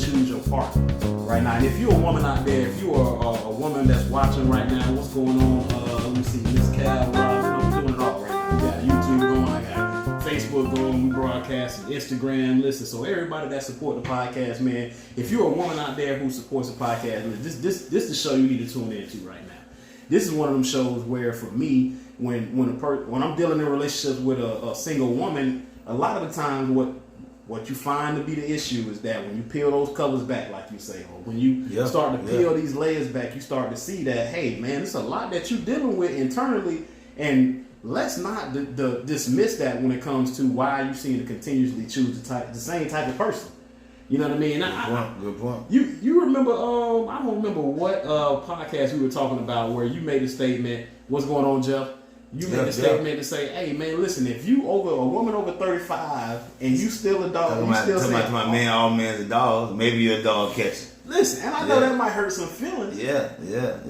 choose your partner right now. And if you're a woman out there, if you're a woman that's watching right now, what's going on? Let me see, Miss Cal, Rob, we're doing it all right now. We got YouTube going, I got Facebook going, we broadcasting, Instagram, listen. So everybody that support the podcast, man, if you're a woman out there who supports the podcast, this is the show you need to tune into right now. This is one of them shows where, for me, when I'm dealing in relationships with a single woman, a lot of the times what you find to be the issue is that when you peel those covers back, like you say, or when you start to peel these layers back, you start to see that, hey, man, it's a lot that you're dealing with internally, and let's not dismiss that when it comes to why you seem to continuously choose the same type of person. You know what I mean? Good point. You remember? I don't remember what podcast we were talking about where you made a statement. What's going on, Jeff? You made a statement to say, "Hey, man, listen. If you a woman over 35 and you still a dog, you still saying, to my man, all men's are dogs. Maybe you're a dog catcher." Listen, and I know that might hurt some feelings. Yeah.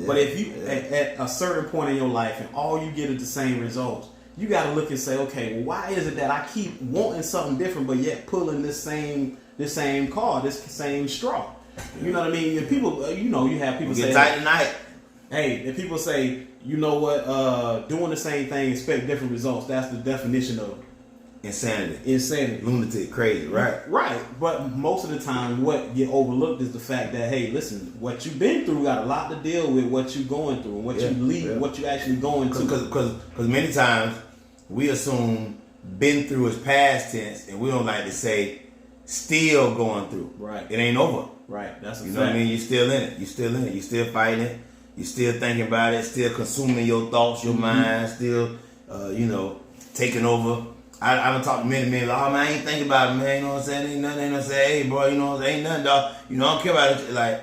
But if you at a certain point in your life and all you get is the same results, you got to look and say, okay, well, why is it that I keep wanting something different, but yet pulling this same card, this same straw? You know what I mean? And people, you have people say, tight tonight. Hey, if people say, you know what, doing the same thing, expect different results. That's the definition of insanity. Lunatic, crazy, right? Right. But most of the time, what get overlooked is the fact that, hey, listen, what you've been through got a lot to deal with what you're going through and what what you actually going to. Because many times we assume been through is past tense, and we don't like to say still going through. Right. It ain't over. Right. That's a fact. You know what I mean? You're still in it. You're still fighting it. You're still thinking about it. Still consuming your thoughts, your mind. Still, taking over. I done talked to many men, like, oh man, I ain't thinking about it, man. You know what I'm saying? Ain't nothing. Ain't no say, hey, bro, you know what I'm saying? Ain't nothing, dog. You know, I don't care about it. Like,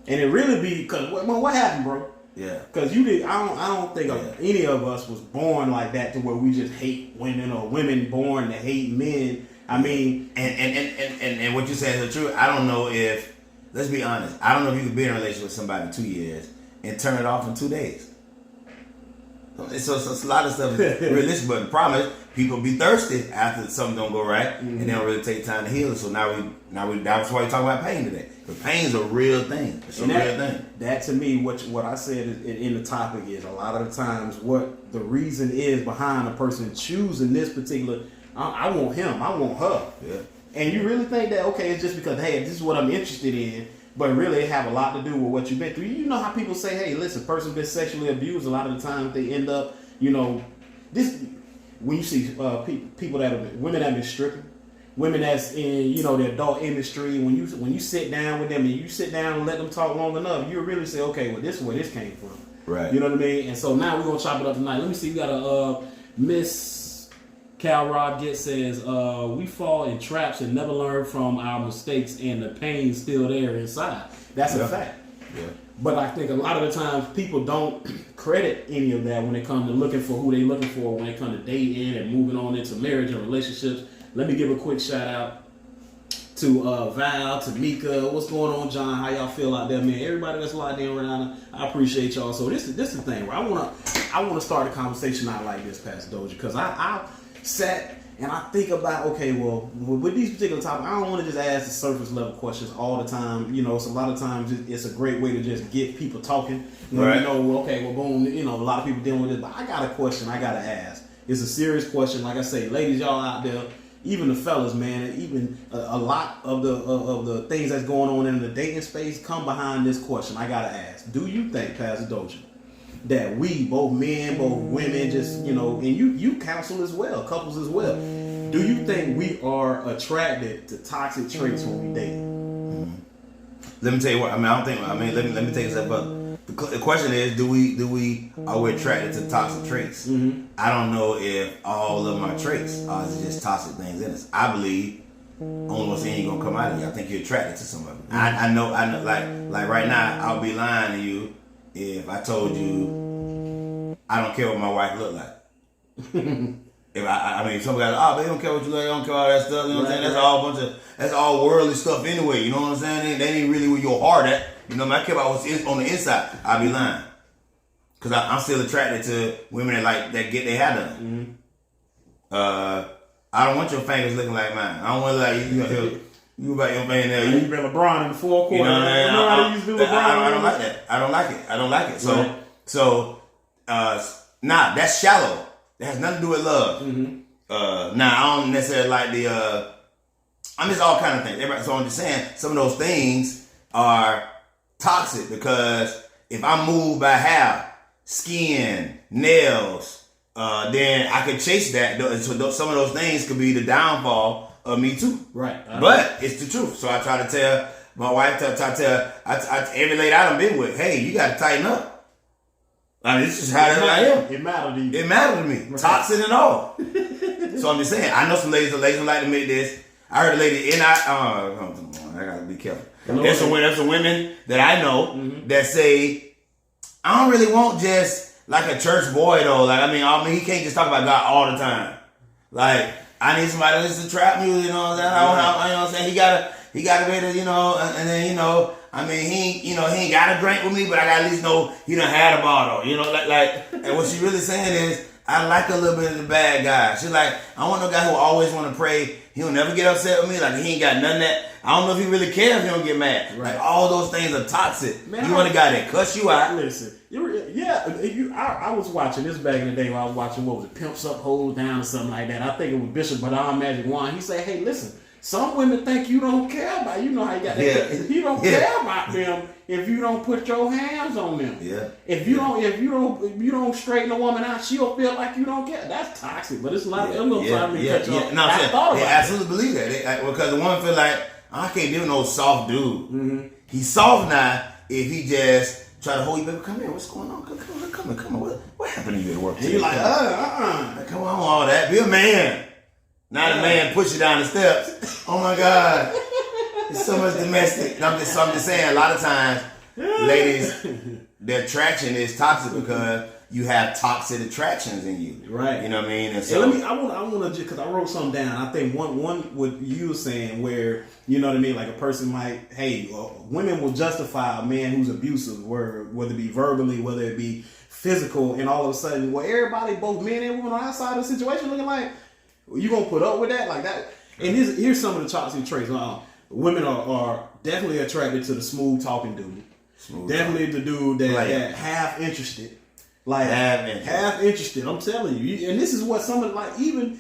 and it really be because what happened, bro? Yeah. Because you did. I don't think any of us was born like that to where we just hate women or women born to hate men. I mean, and what you're saying is true. I don't know if, let's be honest, I don't know if you could be in a relationship with somebody 2 years and turn it off in 2 days. So it's a lot of stuff realistic, but the problem is people be thirsty after something don't go right, and they don't really take time to heal. So now we that's why we talk about pain today. But pain's a real thing. It's a real thing. That to me, what I said in the topic is a lot of the times what the reason is behind a person choosing this particular. I want him. I want her. Yeah. And you really think that it's just because this is what I'm interested in. But really, it have a lot to do with what you've been through. You know how people say, hey, listen, person been sexually abused. A lot of the time, they end up, this. When you see people women that have been stripping, women that's in, the adult industry. When you sit down with them and you sit down and let them talk long enough, you really say, okay, well, this is where this came from. Right. You know what I mean? And so now we're gonna chop it up tonight. Let me see. We got a Miss Cal Rob says, we fall in traps and never learn from our mistakes, and the pain's still there inside. That's a fact. Yeah. But I think a lot of the times people don't credit any of that when it comes to looking for who they looking for, when it comes to dating and moving on into marriage and relationships. Let me give a quick shout out to Val, to Mika. What's going on, John? How y'all feel out there, man? Everybody that's locked in right now, I appreciate y'all. So this is the thing, right? I wanna start a conversation out like this, Pastor Dozier, because I sat and I think about, okay, well, with these particular topics, I don't want to just ask the surface level questions all the time. So a lot of times it's a great way to just get people talking. Right. Boom, a lot of people dealing with this, but I got a question I got to ask. It's a serious question. Like I say, ladies, y'all out there, even the fellas, man, even a lot of the things that's going on in the dating space come behind this question. I got to ask, do you think, Pastor Dozier, that we, both men, both women, just, and you counsel as well, couples as well, do you think we are attracted to toxic traits when we date? Let me tell you what, let me take a step up. The question is, are we attracted to toxic traits? Mm-hmm. I don't know if all of my traits are just toxic things in us. I believe only what's in you gonna come out of you. I think you're attracted to some of it. I know, like right now, I'll be lying to you if I told you I don't care what my wife look like. If some guys, they don't care what you look like, they don't care all that stuff. You know what I'm saying? That's all worldly stuff anyway. You know what I'm saying? That ain't really where your heart at. I care about what's on the inside. I'll be lying, cause I'm still attracted to women that get their hair done. Mm-hmm. I don't want your fingers looking like mine. I don't want to You about your man there. You been LeBron in the fourth quarter. You know what I mean? How they used to do LeBron? I don't like that. I don't like it. So, nah, that's shallow. That has nothing to do with love. Mm-hmm. Now, I don't necessarily like I'm just all kind of things. So I'm just saying, some of those things are toxic because if I move by half, skin, nails, then I could chase that. So some of those things could be the downfall of me too. Right. But it's the truth. So I try to tell my wife, every lady I done been with, hey, you got to tighten up. I mean, this is how I am. It mattered to you. It mattered to me. Right. Toxic and all. So I'm just saying, I know some ladies don't like to admit this. I heard a lady, I got to be careful. There's some women that I know that say, I don't really want just like a church boy though. Like, I mean, he can't just talk about God all the time. Like, I need somebody to listen to trap music, you know what I'm saying? You know what I'm saying? He gotta be able to, you know, and then, you know, I mean, he ain't got to drink with me, but I gotta at least know he done had a bottle, you know, like, and what she really saying is, I like a little bit of the bad guy. She's like, I want no guy who always want to pray. He'll never get upset with me. Like, he ain't got nothing that, I don't know if he really cares if he don't get mad. Right. Like, all those things are toxic. Man, you want a guy that cuss you out. Listen, I was watching this back in the day when I was watching, what was it, Pimps Up, Hold Down or something like that. I think it was Bishop Badam Magic Wand. He said, hey, listen, some women think you don't care about, you know how you got that. You don't care about them if you don't put your hands on them. Yeah. If you don't straighten a woman out, she'll feel like you don't care. That's toxic. But it's a lot of them gonna try to cut you off. No, I thought about it. Absolutely believe that. Because the woman feel like, I can't deal with no soft dude. Mm-hmm. He's soft now if he just try to hold you, baby. Come here. What's going on? Come on. What happened to you at work? And you're like, come on, all that. Be a man. Not a man push you down the steps. Oh my God. It's so much domestic. I'm just saying, a lot of times, ladies, their attraction is toxic because you have toxic attractions in you. Right. You know what I mean? And so, I want to because I wrote something down. I think one what you were saying where, you know what I mean, like a person might, women will justify a man who's abusive, whether it be verbally, whether it be physical, and all of a sudden, everybody, both men and women on outside of the situation looking like, you gonna put up with that like that? And here's some of the toxic traits. Women are definitely attracted to the smooth talking dude. Definitely the dude that half interested. Like half interested. I'm telling you. And this is what some of, like, even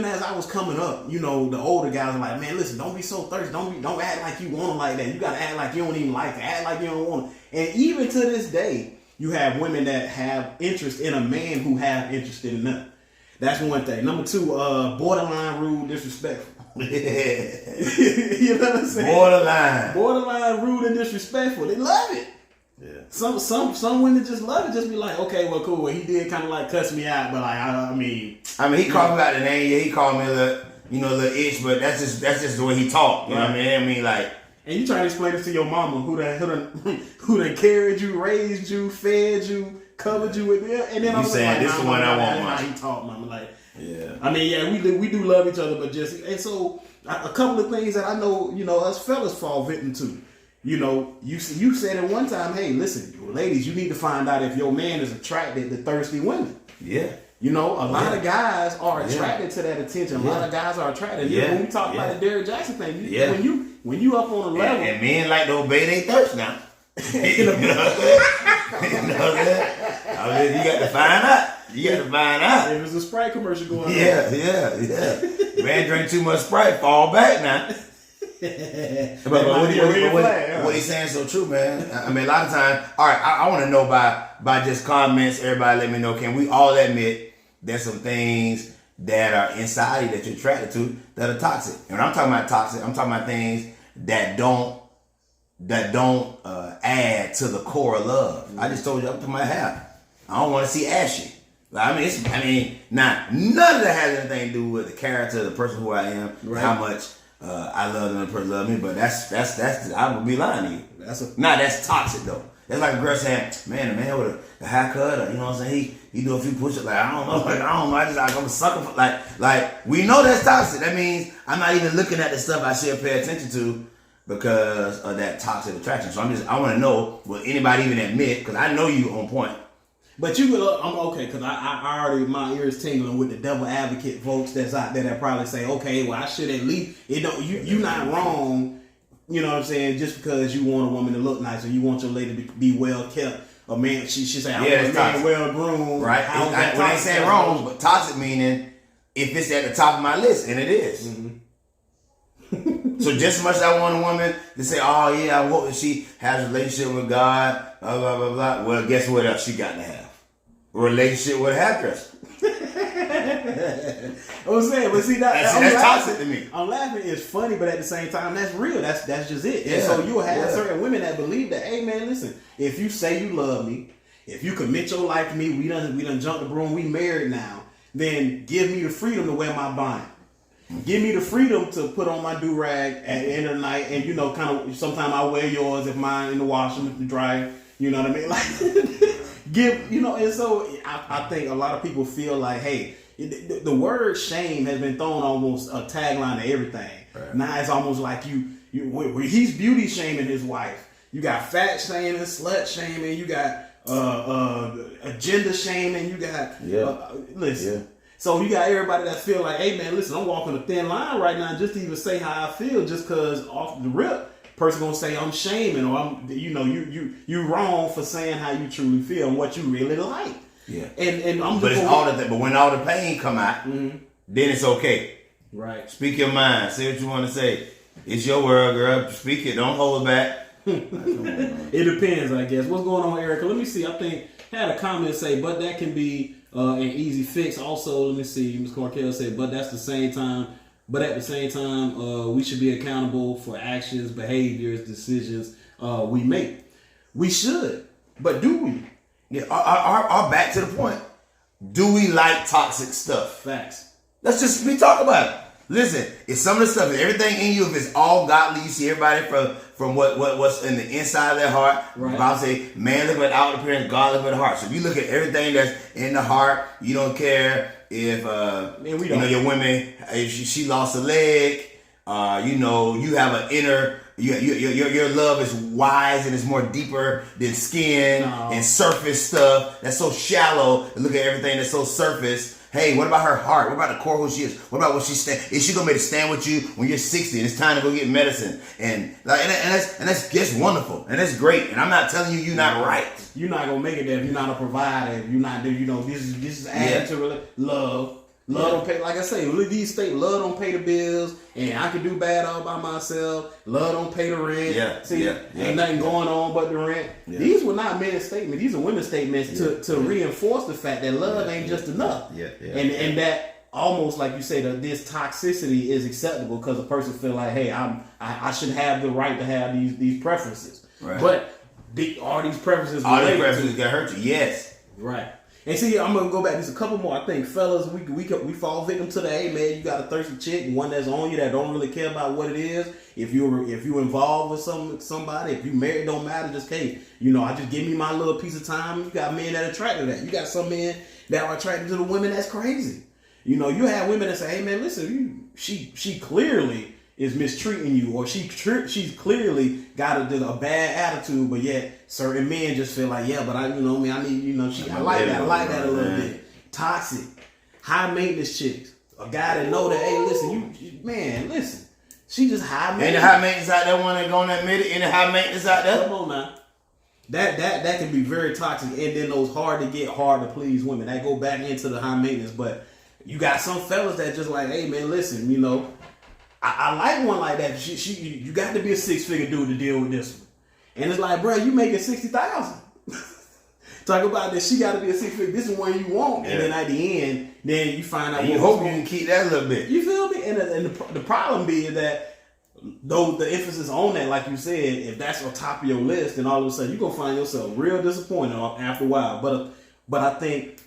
as I was coming up, you know, the older guys are like, man, listen, don't be so thirsty. Don't act like you want them like that. You gotta act like you don't even like it. Act like you don't want them. And even to this day, you have women that have interest in a man who have interest in them. That's one thing. Number two, borderline rude, disrespectful. You know what I'm saying? Borderline rude and disrespectful. They love it. Yeah. Some women just love it. Just be like, okay, well, cool. Well, he did kind of like cuss me out, but like, I mean, he called me out the name. Yeah, he called me a little itch, but that's just the way he talked. You know what I mean? Like, and you trying to explain this to your mama who done carried you, raised you, fed you, covered you with it, and then I'm saying, like, this is the one I want. That's how he talk, mama. Like, yeah. I mean, we do love each other, but just, and so a couple of things that I know, you know, us fellas fall victim to. You know, you said at one time, hey, listen, ladies, you need to find out if your man is attracted to thirsty women. Yeah. You know, a lot of guys are attracted to that attention. A lot of guys are attracted. Yeah. When we talk about the Derrick Jackson thing, when you up on a level, and men like to obey their thirst now. You know what I'm saying? I mean, you got to find out. If there's a Sprite commercial going on. Yeah. Man drink too much Sprite, fall back now. but what he's saying is so true, man. I mean, a lot of times, all right, I want to know by just comments, everybody let me know, can we all admit there's some things that are inside you that you're attracted to that are toxic? And when I'm talking about toxic, I'm talking about things that don't add to the core of love. I just told you up to my hair. I don't want to see ashy. None of that has anything to do with the character of the person who I am, how much I love them and the person love me. But that's I would be lying to you. That's toxic though. That's like a girl saying, man, the man with a haircut, or, you know what I'm saying, he do a few push-ups, like, I don't know, I'm a sucker for, like, we know that's toxic. That means I'm not even looking at the stuff I should pay attention to because of that toxic attraction. So I want to know, will anybody even admit, because I know you on point. But you will, I'm okay, because I already, my ears tingling with the devil advocate folks that's out there that probably say, okay, well, I should at least, you're not wrong, you know what I'm saying, just because you want a woman to look nice or you want your lady to be well kept. A man, she say, I want a man well groomed. Right. I ain't saying wrong, but toxic meaning if it's at the top of my list, and it is. Mm-hmm. So just as much as I want a woman to say, oh yeah, I hope that she has a relationship with God, blah, blah, blah, blah. Well, guess what else she got to have? A relationship with a hairdresser. I'm saying, but see that's toxic to me. I'm laughing. It's funny, but at the same time, that's real. That's just it. Yeah, and so you will have certain women that believe that, hey man, listen, if you say you love me, if you commit your life to me, we done jumped the broom, we married now, then give me the freedom to wear my bonnet. Give me the freedom to put on my do-rag at the end of the night, and kind of sometimes I wear yours if mine in the washer to dry. You know what I mean? Like and so I think a lot of people feel like, hey, the word shame has been thrown almost a tagline to everything. Right. Now it's almost like he's beauty shaming his wife. You got fat shaming, slut shaming, you got agenda shaming, you got listen. Yeah. So you got everybody that feel like, hey man, listen, I'm walking a thin line right now just to even say how I feel, just cause off the rip, person gonna say I'm shaming or I'm you wrong for saying how you truly feel and what you really like. Yeah. And I'm but it's all that. But when all the pain come out, then it's okay. Right. Speak your mind. Say what you want to say. It's your world, girl. Speak it. Don't hold back. It depends, I guess. What's going on, Erica? Let me see. I think I had a comment say, but that can be an easy fix. Also, let me see. Ms. Corkell said, but at the same time, we should be accountable for actions, behaviors, decisions we make. We should, but do we? Yeah. Our back to the point. Do we like toxic stuff? Facts. Let's just talk about it. Listen, it's some of the stuff, everything in you, if it's all godly, you see everybody from what's in the inside of their heart. Right. The Bible say, man look at outward appearance, God look at the heart. So if you look at everything that's in the heart, you don't care if your woman, if she lost a leg, you have an inner, your love is wise and it's more deeper than skin and surface stuff that's so shallow. Look at everything that's so surface. Hey, what about her heart? What about the core who she is? What about what she stand? Is she gonna be able to stand with you when you're 60 and it's time to go get medicine? And that's wonderful and that's great. And I'm not telling you you're not right. You're not gonna make it there if you're not a provider. If you're not, this is added to love. Love don't pay, like I say, these state love don't pay the bills, and I can do bad all by myself. Love don't pay the rent. Ain't nothing going on but the rent. Yeah. These were not men's statements; these are women's statements to reinforce the fact that love ain't just enough. And that almost like you say that this toxicity is acceptable because a person feel like, hey, I should have the right to have these preferences. Right. But all these preferences can hurt you. Yes. Right. And see, I'm gonna go back. There's a couple more. I think, fellas, we fall victim to the, hey man, you got a thirsty chick, one that's on you that don't really care about what it is. If you involved with somebody, if you married, don't matter. Just I just give me my little piece of time. You got men that attracted to that. You got some men that are attracted to the women that's crazy. You have women that say, hey man, listen, she clearly is mistreating you, or she's clearly got a bad attitude, but yet certain men just feel like, yeah, but I need, I like that a little bit. Toxic, high maintenance chicks, a guy that know that, hey, listen, listen, she just high maintenance. Ain't the high maintenance out there one that gonna admit it? Ain't the high maintenance out there? Come on now. That can be very toxic, and then those hard to please women that go back into the high maintenance. But you got some fellas that just like, hey man, listen, I like one like that. You got to be a 6-figure dude to deal with this one. And it's like, bro, you making $60,000. Talk about that. She got to be a 6-figure. This is one you want. Yeah. And then at the end, then you find out. And you hope you can keep that a little bit. You feel me? And the problem being that, though the emphasis on that, like you said, if that's on top of your list, then all of a sudden you're going to find yourself real disappointed after a while. But I think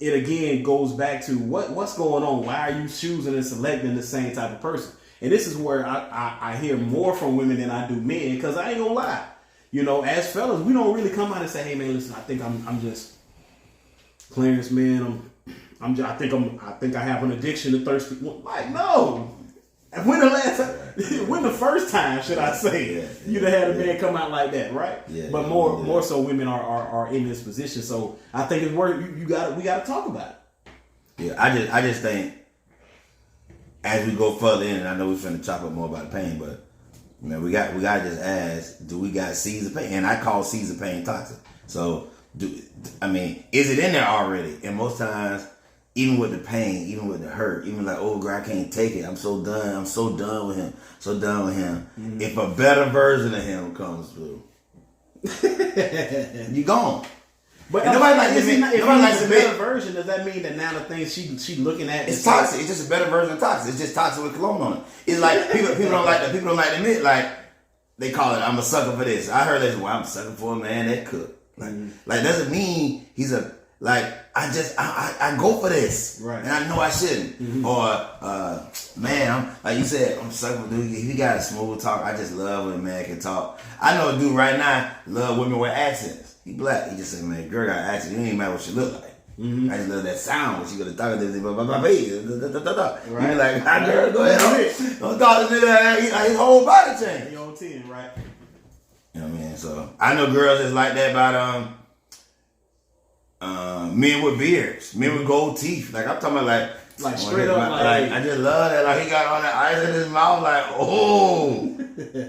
it again goes back to what's going on. Why are you choosing and selecting the same type of person? And this is where I hear more from women than I do men, because I ain't gonna lie. As fellas, we don't really come out and say, hey man, listen, I think I'm just Clarence, man. I think I have an addiction to thirsty. Like, no. When the last time, when the first time, should I say, you'd have had a man come out like that, right? Yeah. But more so, women are in this position. So I think it's worth we got to talk about it. Yeah, I just think as we go further in, and I know we're finna chop up more about the pain, but man, we got to just ask: do we got seeds of pain? And I call seeds of pain toxic. So, is it in there already? And most times, even with the pain, even with the hurt, even like, oh girl, I can't take it. I'm so done. I'm so done with him. So done with him. Mm-hmm. If a better version of him comes through, you gone. But nobody likes to admit. Nobody likes to admit. Better version. Does that mean that now the things she looking at? It's toxic. It's just a better version of toxic. It's just toxic with cologne on it. It's like people don't like to admit, like they call it. I'm a sucker for this. I heard this. Well, I'm a sucker for a man that cook. Like doesn't mean he's a like. I go for this, right? And I know I shouldn't. Mm-hmm. Or man, I'm like you said, I'm a sucker for dude. He got a smooth talk. I just love when a man can talk. I know a dude right now love women with accents. He black. He just said, man, girl got an accent. It ain't matter what she look like. Mm-hmm. I just love that sound when she go to talk to this. Right. You be like, girl, go ahead. Don't talk to me like his whole body change. You on 10, right? You know what I mean? So I know girls that's like that about men with beards, men with gold teeth. Like I'm talking about like straight up like I just love that. Like he got all that ice in his mouth. Like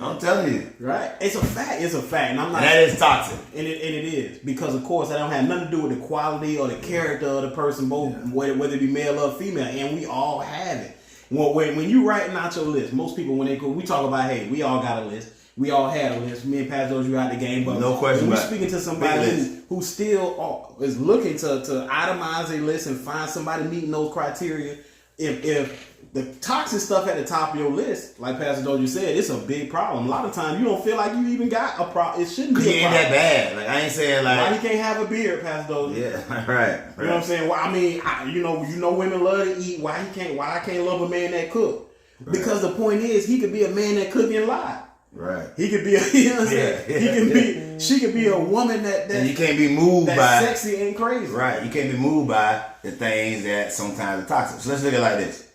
I'm telling you, right? It's a fact. It's a fact, and I'm not. And that is toxic, and it is because of course that don't have nothing to do with the quality or the character of the person, both whether it be male or female, and we all have it. When you writing out your list, most people when they go, we talk about hey, we all got a list. We all had a list. Me and Pastor Dozier out the game, but no question. When we're speaking to somebody who still is looking to itemize a list and find somebody meeting those criteria, if the toxic stuff at the top of your list, like Pastor Dozier said, it's a big problem. A lot of times you don't feel like you even got a problem. It shouldn't be. He ain't that bad. Like I ain't saying like why he can't have a beard, Pastor Dozier. Yeah, right. You know what I'm saying? Well, I mean, you know, women love to eat. Why I can't love a man that cook? Right. Because the point is, he could be a man that cook and lie. Right. He could be a, you know what I'm saying? He can be, she could be a woman that and you can't be moved by sexy and crazy. Right. You can't be moved by the things that sometimes are toxic. So let's look at it like this.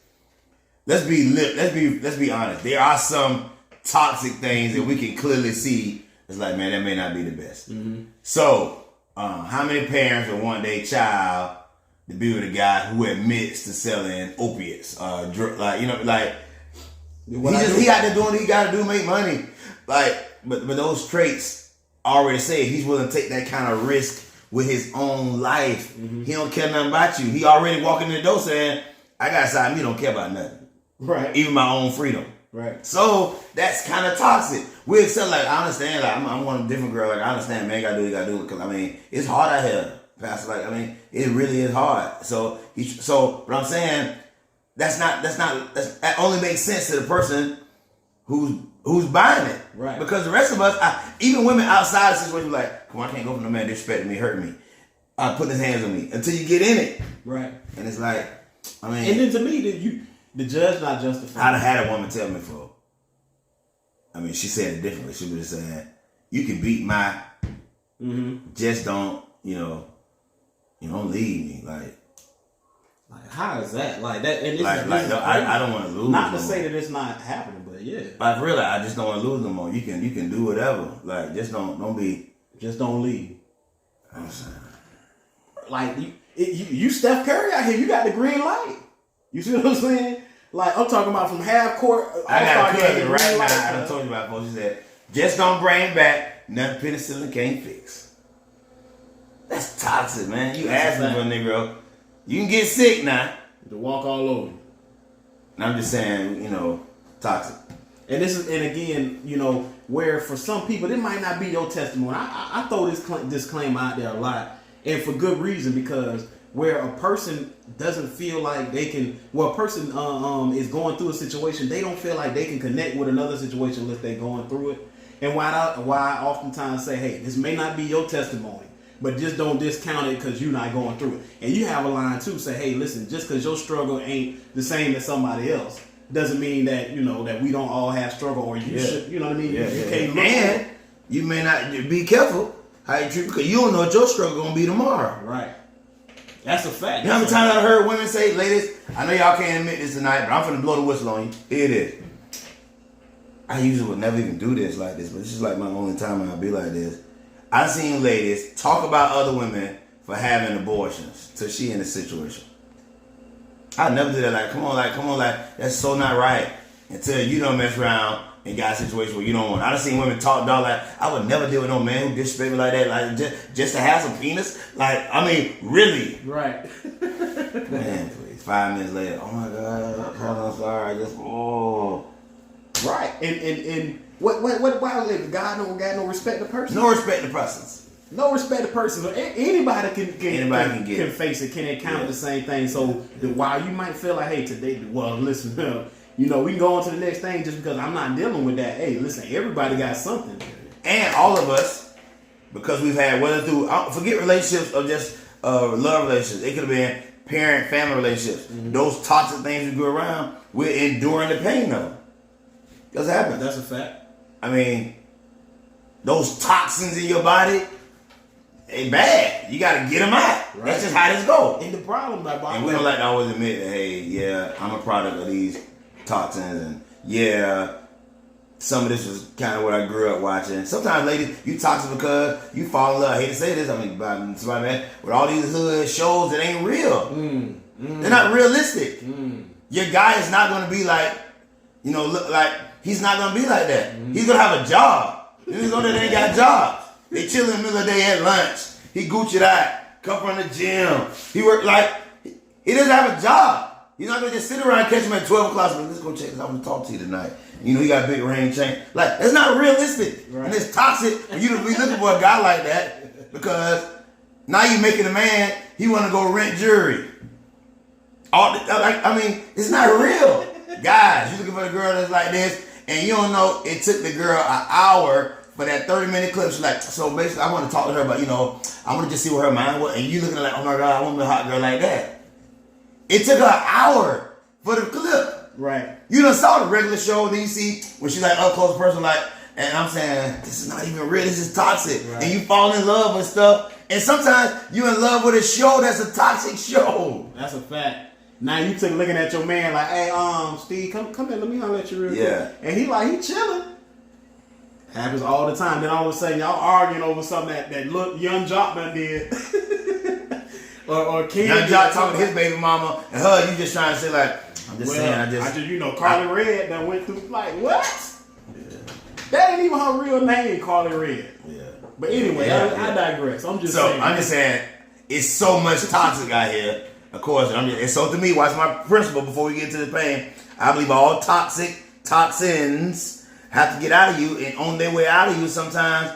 Let's be honest. There are some toxic things that we can clearly see. It's like, man, that may not be the best. Mm-hmm. So, how many parents would want their child to be with a guy who admits to selling opiates, he got to do what he got to do, make money. Like, but those traits already say he's willing to take that kind of risk with his own life. Mm-hmm. He don't care nothing about you. He already walking in the door saying, "I got side of me don't care about nothing, right? Even my own freedom." Right. So that's kind of toxic. We accept I understand. Like I'm one different girl. Like I understand, man. Gotta do what you gotta do. Because it's hard out here, Pastor. It really is hard. So but I'm saying. That only makes sense to the person who's buying it. Right. Because the rest of us, even women outside the situation, like, come on, I can't go from the man disrespecting me, hurting me, putting his hands on me until you get in it. Right. And it's like, and then to me, the judge not justified. I'd have had a woman tell me before. She said it differently. She was just saying, you can beat my, just don't, don't leave me, like how is that? Like that? And I don't want to lose. Not to say that it's not happening, but yeah. But really, I just don't want to lose no more. You can do whatever. Like just don't leave. I'm saying, like you Steph Curry out here. You got the green light. You see what I'm saying? Like I'm talking about from half court. I got a cousin right now. I done told you about it. She said, just don't bring back nothing penicillin can't fix. That's toxic, man. You asking for a nigga. You can get sick now. To walk all over you. And I'm just saying, toxic. And again, where for some people, it might not be your testimony. I throw this disclaimer out there a lot. And for good reason, because where a person doesn't feel like they can, a person is going through a situation, they don't feel like they can connect with another situation unless they're going through it. And why I oftentimes say, hey, this may not be your testimony, but just don't discount it because you're not going through it. And you have a line too, say, hey, listen, just because your struggle ain't the same as somebody else doesn't mean that, that we don't all have struggle or you should, you know what I mean? Yeah, you can't look and you may not be careful how you treat because you don't know what your struggle gonna be tomorrow. Right. That's a fact. You know how many times I heard women say, ladies, I know y'all can't admit this tonight, but I'm finna blow the whistle on you. Here it is. I usually would never even do this like this, but this is like my only time I'll be like this. I've seen ladies talk about other women for having abortions till she in a situation. I never do that. Like, come on, that's so not right. Until you don't mess around and got a situation where you don't want. I done seen women talk dog like, I would never deal with no man who disrespect me like that, like just to have some penis. Like, I mean, really. Right. Man, please. 5 minutes later, oh my God, I'm sorry, I just Right. And what why the guy don't got no respect to person? No respect to persons. No respect to person. Anybody can get face it, can encounter the same thing. So while you might feel like, hey, today, well, listen, we can go on to the next thing just because I'm not dealing with that. Hey, listen, everybody got something. And all of us, because we've had, whether through, forget relationships or just love relationships. It could have been parent, family relationships. Mm-hmm. Those toxic things we go around, we're enduring the pain of them. That's happened. That's a fact. I mean, those toxins in your body, they bad. You got to get them out. Right. That's just how this goes. And the problem, and we don't like to always admit that, hey, yeah, I'm a product of these toxins, and yeah, some of this was kind of what I grew up watching. Sometimes, ladies, you toxic because you fall in love. I hate to say this, I mean, somebody, man, with all these hood shows that ain't real. They're not realistic. Your guy is not going to be like, look like, he's not going to be like that. He's going to have a job. He's going to ain't got jobs. They chill in the middle of the day at lunch. He Gucci'd out, come from the gym. He work like, he doesn't have a job. He's not going to just sit around and catch him at 12 o'clock. Let's go check this. I want to talk to you tonight. He got a big ring chain. Like, that's not realistic. Right. And it's toxic for you to be looking for a guy like that because now you're making a man, he want to go rent jewelry. It's not real. Guys, you looking for a girl that's like this, and you don't know it took the girl an hour for that 30-minute clip. She's like, so basically, I want to talk to her, but I want to just see what her mind was. And you looking at like, oh my God, I want to be a hot girl like that. It took her an hour for the clip. Right. You done saw the regular show, and then you see when she's like up close person, like, and I'm saying, this is not even real, this is toxic. Right. And you fall in love with stuff, and sometimes you in love with a show that's a toxic show. That's a fact. Now you took looking at your man like, hey, Steve, come here, let me holler at you real quick. And he chilling. Happens all the time. Then all of a sudden y'all arguing over something that look Young Jock done did. or Ken. Young Jock talking to his baby mama, and her, you just trying to say like, I'm just saying, I just Carly Red done went through like what? Yeah. That ain't even her real name, Carly Red. Yeah. But anyway, I digress. I'm just saying, it's so much toxic out here. Of course, and so to me, watch my principle before we get to the pain. I believe all toxins have to get out of you, and on their way out of you, sometimes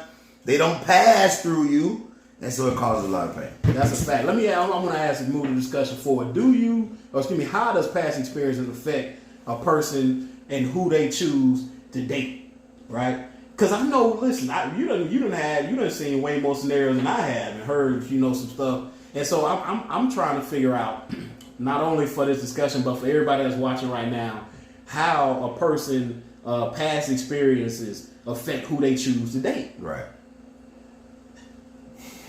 they don't pass through you, and so it causes a lot of pain. That's a fact. I'm going to ask and move the discussion forward. How does past experiences affect a person and who they choose to date? Right? Because I know, listen, you done seen way more scenarios than I have and heard, some stuff. And so I'm trying to figure out, not only for this discussion, but for everybody that's watching right now, how a person past experiences affect who they choose to date. Right.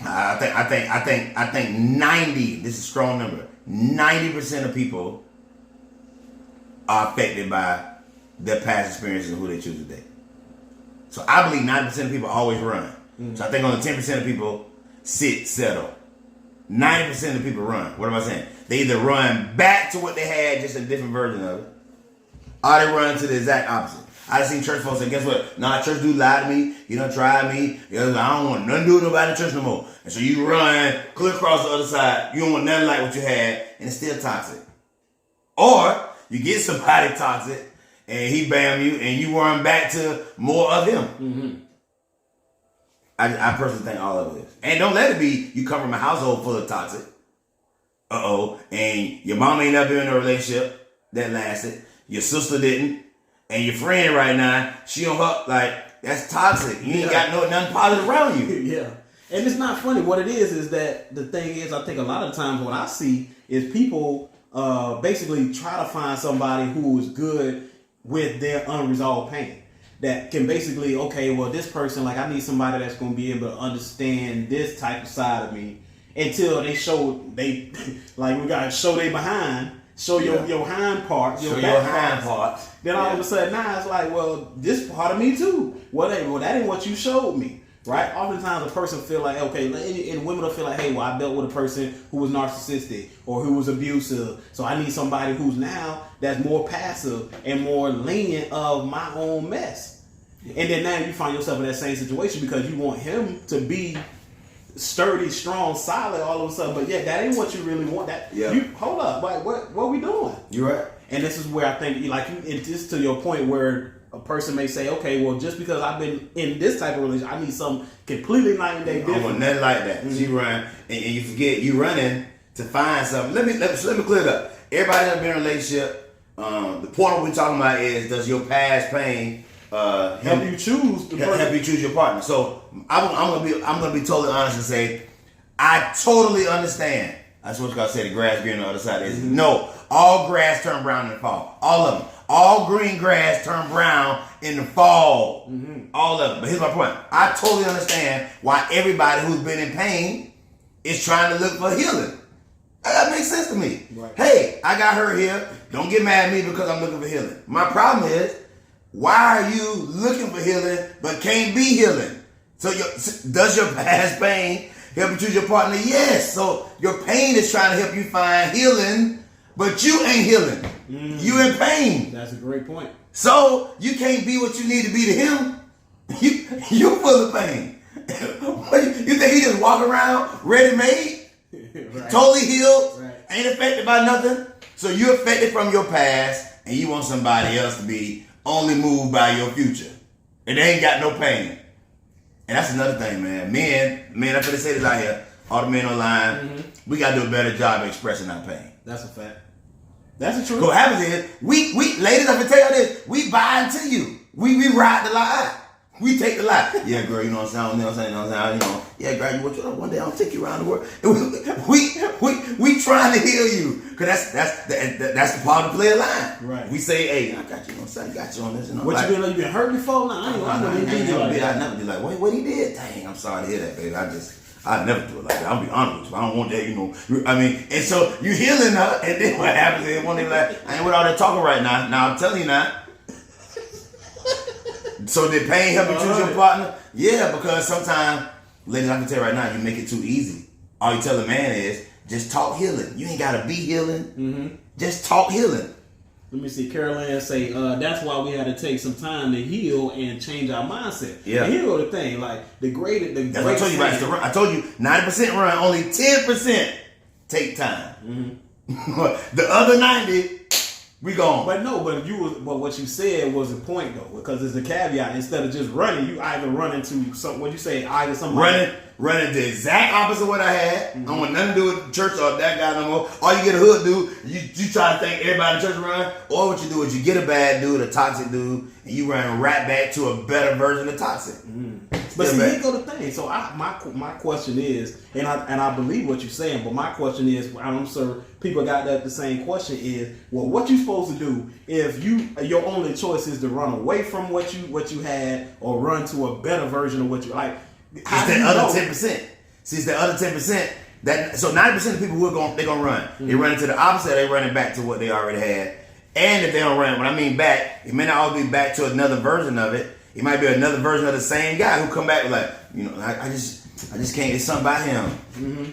I think 90. This is a strong number. 90% of people are affected by their past experiences and who they choose to date. So I believe 90% of people always run. Mm-hmm. So I think only 10% of people settle. 90% of the people run. What am I saying? They either run back to what they had, just a different version of it, or they run to the exact opposite. I seen church folks say, guess what? Nah, church dude lied to me. He done tried me. I don't want nothing to do with nobody in church no more. And so you run clear across the other side. You don't want nothing like what you had, and it's still toxic. Or you get somebody toxic, and he bam you, and you run back to more of him. Mm-hmm. I personally think all of it is. And don't let it be you come from a household full of toxic. And your mom ain't never been in a relationship that lasted. Your sister didn't. And your friend right now, she on her, like, that's toxic. You ain't got nothing positive around you. Yeah. And it's not funny. What it is that the thing is, I think a lot of times what I see is people basically try to find somebody who is good with their unresolved pain. That can basically, okay, well, this person, like, I need somebody that's going to be able to understand this type of side of me until they like we gotta show they behind, show your hind part, show your hind part. Then all of a sudden now it's like, well, this part of me too. Well, that ain't what you showed me. Right? Oftentimes a person feel like, okay, and women will feel like, hey, well, I dealt with a person who was narcissistic or who was abusive, so I need somebody who's now that's more passive and more lenient of my own mess. And then now you find yourself in that same situation because you want him to be sturdy, strong, solid all of a sudden. But yeah, that ain't what you really want. Hold up, like what we doing? You're right. And this is where I think, it's to your point where a person may say, okay, well, just because I've been in this type of relationship, I need something completely night and day different. I want nothing like that. Mm-hmm. You run and you forget you running to find something. Let me clear it up. Everybody that's been in a relationship. The point we're talking about is, does your past pain help you choose your partner? So I'm gonna be totally honest and say I totally understand. That's what you gotta say. The grass green on the other side is no. All grass turn brown in the fall. All of them. All green grass turn brown in the fall. Mm-hmm. All of them. But here's my point. I totally understand why everybody who's been in pain is trying to look for healing. That makes sense to me. Right. Hey, I got hurt here. Don't get mad at me because I'm looking for healing. My problem is, why are you looking for healing but can't be healing? So does your past pain help you choose your partner? Yes. So your pain is trying to help you find healing, but you ain't healing. Mm. You in pain. That's a great point. So you can't be what you need to be to him. You full of pain. You think he just walk around ready made, right. Totally healed, right. Ain't affected by nothing? So you're affected from your past, and you want somebody else to be only moved by your future, and they ain't got no pain. And that's another thing, man. Men, I'm gonna say this out here. All the men online, we gotta do a better job of expressing our pain. That's a fact. That's the truth. What happens is, we ladies, I'm gonna tell you this, we buy into you. We ride the lie. We take the lie. Yeah, girl, you know what I'm saying? Yeah, girl, you want one day I'll take you around the world. We trying to heal you. Cause that's the part of the player line. Right. We say, hey, I got you on something, got you on this. What like, you been hurt before? Nah, I never be like, what he did? Dang, I'm sorry to hear that, baby. I never do it like that. I'll be honest with you. I don't want that, I mean, and so you healing her, and then what happens is one day like, I ain't with all that talking right now. Now I'm telling you now. So did pain help you choose your partner? Yeah, because sometimes, ladies, I can tell you right now, you make it too easy. All you tell a man is, just talk healing. You ain't gotta be healing. Mm-hmm. Just talk healing. Let me see. Carol Ann say, that's why we had to take some time to heal and change our mindset. Yeah. And here's the thing, like that's what I told you about. Run. I told you 90% run, only 10% take time. Mm-hmm. The other 90, we gone. But what you said was the point though, because it's a caveat. Instead of just running, you either run into something. What you say? Either somebody running the exact opposite of what I had. Mm-hmm. I don't want nothing to do with church or that guy no more. All you get a hood dude, you try to think everybody in church run, or what you do is you get a bad dude, a toxic dude, and you run right back to a better version of toxic. Mm-hmm. But see, here go the thing. So my question is, and I believe what you're saying, but my question is, I'm sure people got the same question is, well, what you supposed to do if your only choice is to run away from what you had or run to a better version of what you like? It's that other 10%. See, it's that other 10%. So 90% of people they're gonna run. Mm-hmm. They run into the opposite. They running back to what they already had. And if they don't run, when I mean back, it may not always be back to another version of it. It might be another version of the same guy who come back with like, I just can't. It's something about him. Mm-hmm.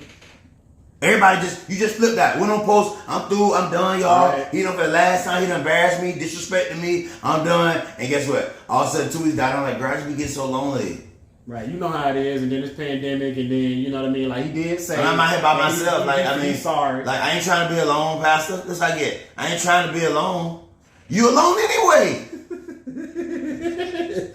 Everybody you just flipped out. Went on post. I'm through. I'm done, y'all. Right. He done for the last time. He done embarrassed me, disrespected me. I'm done. And guess what? All of a sudden, 2 weeks down, I'm like, girl, you be getting so lonely. Right, you know how it is, and then it's pandemic, and then you know what I mean. Like he did say, and I'm out here by myself. Sorry. Like I ain't trying to be alone, Pastor. That's what I get. I ain't trying to be alone. You alone anyway.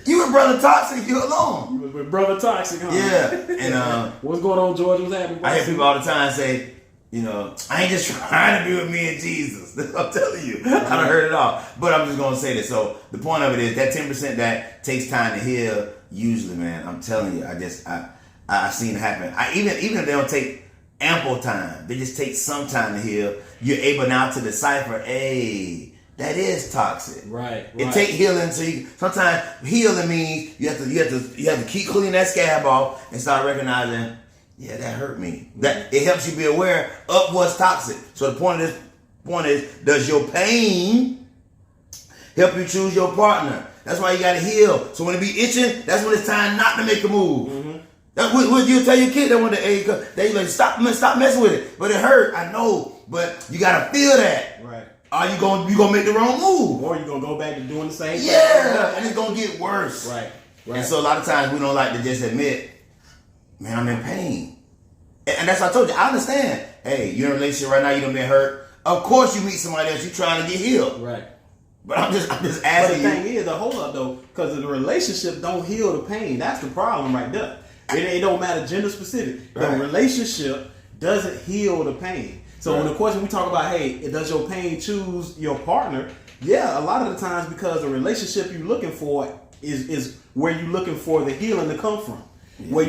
You with Brother Toxic, you alone. You was with Brother Toxic, huh? Yeah. And what's going on, George? What's happening? I hear people all the time say, I ain't just trying to be with me and Jesus. I'm telling you. I done heard it all. But I'm just gonna say this. So the point of it is that 10% that takes time to heal, usually, man, I'm telling you, I've seen it happen. Even if they don't take ample time, they just take some time to heal, you're able now to decipher, hey, that is toxic. Right. It take healing. So sometimes healing means you have to keep cleaning that scab off and start recognizing yeah, that hurt me. That it helps you be aware of what's toxic. So the point is, does your pain help you choose your partner? That's why you gotta heal. So when it be itching, that's when it's time not to make a move. Mm-hmm. That's what you tell your kid that when they like stop messing with it. But it hurt, I know. But you gotta feel that. Right. Are you gonna make the wrong move? Or you gonna go back to doing the same thing? Yeah, and it's gonna get worse. Right. And so a lot of times we don't like to just admit, man, I'm in pain. And that's what I told you. I understand. Hey, you're in a relationship right now, you done been hurt. Of course you meet somebody else, you trying to get healed. Right. But I'm just But the asking thing is, hold up though, because the relationship don't heal the pain. That's the problem right there. It don't matter gender specific. The Right. relationship doesn't heal the pain. So when the question we talk about, hey, does your pain choose your partner? Yeah, a lot of the times because the relationship you're looking for is where you're looking for the healing to come from. Yeah. Where you